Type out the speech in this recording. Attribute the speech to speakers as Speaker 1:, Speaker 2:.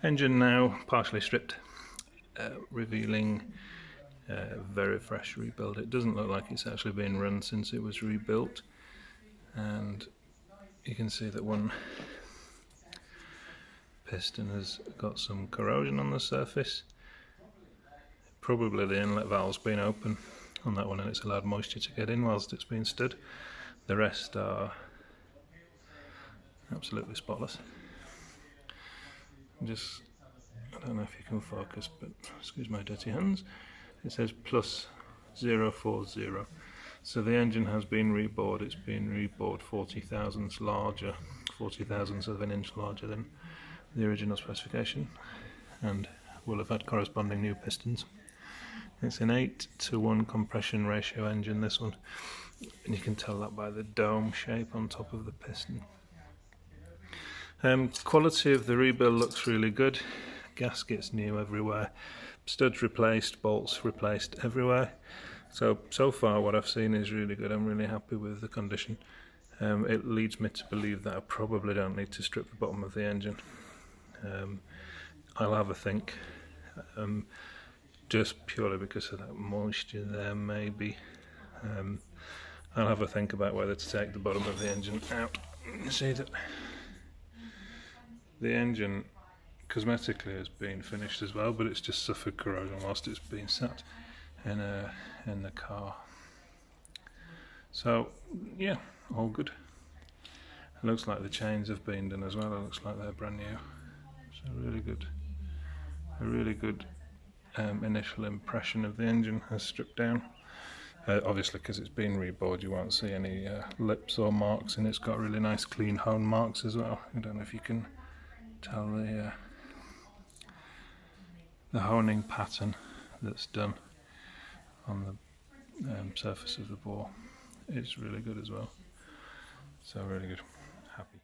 Speaker 1: Engine now partially stripped, revealing very fresh rebuild. It doesn't look like it's actually been run since it was rebuilt, and you can see that one piston has got some corrosion on the surface. Probably the inlet valve's been open on that one and it's allowed moisture to get in whilst it's been stood. The rest are absolutely spotless. I don't know if you can focus, but excuse my dirty hands. It says plus 040. So the engine has been rebored. It's been rebored 40 thousandths larger, 40 thousandths of an inch larger than the original specification, and will have had corresponding new pistons. It's an 8:1 compression ratio engine, this one, and you can tell that by the dome shape on top of the piston. Quality of the rebuild looks really good. Gaskets new everywhere, studs replaced, bolts replaced everywhere. So far what I've seen is really good. I'm really happy with the condition. It leads me to believe that I probably don't need to strip the bottom of the engine. I'll have a think, just purely because of that moisture there maybe. I'll have a think about whether to take the bottom of the engine out. You see that the engine cosmetically has been finished as well, but it's just suffered corrosion whilst it's been sat in the car. So yeah, all good. It looks like the chains have been done as well. It looks like they're brand new. So really good. A really good initial impression of the engine has stripped down. Obviously, because it's been rebored, you won't see any lips or marks, and it's got really nice clean hone marks as well. I don't know if you can tell the honing pattern that's done on the surface of the bore. It's really good as well. So really good. Happy.